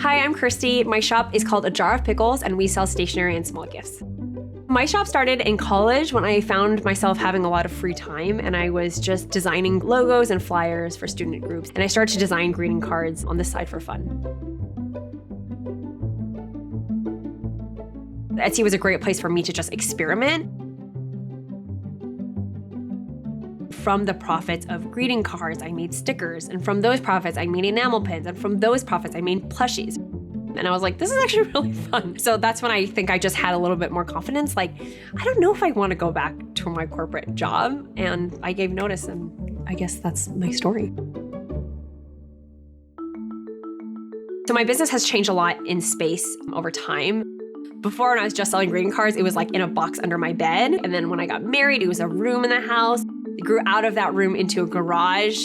Hi, I'm Kirstie. My shop is called A Jar of Pickles, and we sell stationery and small gifts. My shop started in college when I found myself having a lot of free time, and I was just designing logos and flyers for student groups. And I started to design greeting cards on the side for fun. Etsy was a great place for me to just experiment. From the profits of greeting cards, I made stickers. And from those profits, I made enamel pins. And from those profits, I made plushies. And I was like, this is actually really fun. So that's when I think I just had a little bit more confidence. Like, I don't know if I want to go back to my corporate job. And I gave notice, and I guess that's my story. So my business has changed a lot in space over time. Before, when I was just selling greeting cards, it was like in a box under my bed. And then when I got married, it was a room in the house. It grew out of that room into a garage.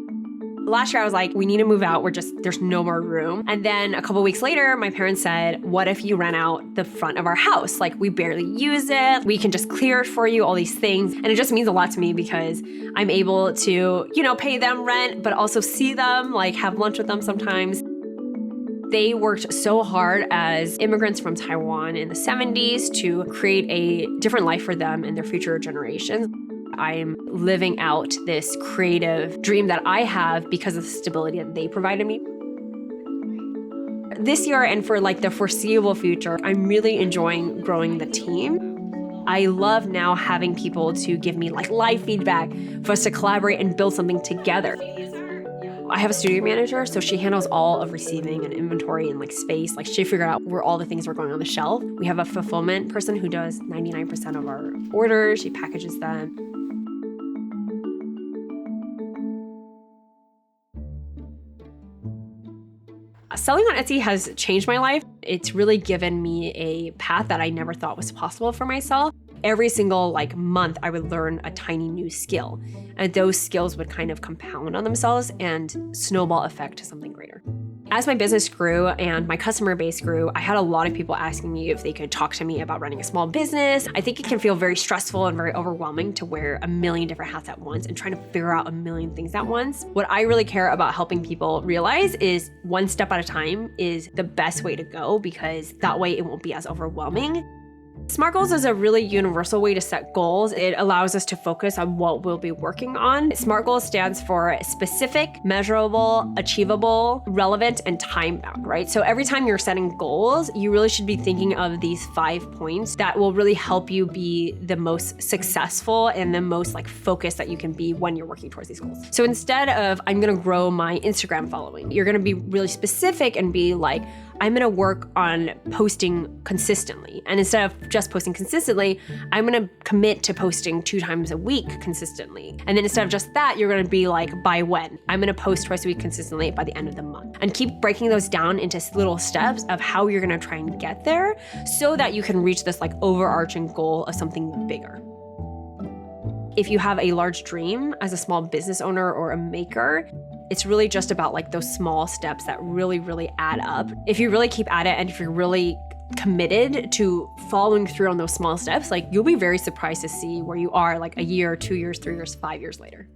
Last year, I was like, we need to move out. There's no more room. And then a couple weeks later, my parents said, what if you rent out the front of our house? Like, we barely use it. We can just clear it for you, all these things. And it just means a lot to me because I'm able to, pay them rent, but also see them, like have lunch with them sometimes. They worked so hard as immigrants from Taiwan in the 70s to create a different life for them and their future generations. I'm living out this creative dream that I have because of the stability that they provided me. This year and for the foreseeable future, I'm really enjoying growing the team. I love now having people to give me live feedback, for us to collaborate and build something together. I have a studio manager, so she handles all of receiving and inventory and space. She figured out where all the things were going on the shelf. We have a fulfillment person who does 99% of our orders. She packages them. Selling on Etsy has changed my life. It's really given me a path that I never thought was possible for myself. Every single month, I would learn a tiny new skill, and those skills would kind of compound on themselves and snowball effect to something greater. As my business grew and my customer base grew, I had a lot of people asking me if they could talk to me about running a small business. I think it can feel very stressful and very overwhelming to wear a million different hats at once and trying to figure out a million things at once. What I really care about helping people realize is one step at a time is the best way to go, because that way it won't be as overwhelming. SMART goals is a really universal way to set goals. It allows us to focus on what we'll be working on. SMART goals stands for specific, measurable, achievable, relevant, and time-bound, right? So every time you're setting goals, you really should be thinking of these 5 points that will really help you be the most successful and the most focused that you can be when you're working towards these goals. So instead of, I'm gonna grow my Instagram following, you're gonna be really specific and be like, I'm gonna work on posting consistently. And instead of just posting consistently, I'm gonna commit to posting 2 times a week consistently. And then instead of just that, you're gonna be by when? I'm gonna post twice a week consistently by the end of the month. And keep breaking those down into little steps of how you're gonna try and get there so that you can reach this overarching goal of something bigger. If you have a large dream as a small business owner or a maker, it's really just about those small steps that really, really add up. If you really keep at it and if you're really committed to following through on those small steps, you'll be very surprised to see where you are a year, 2 years, 3 years, 5 years later.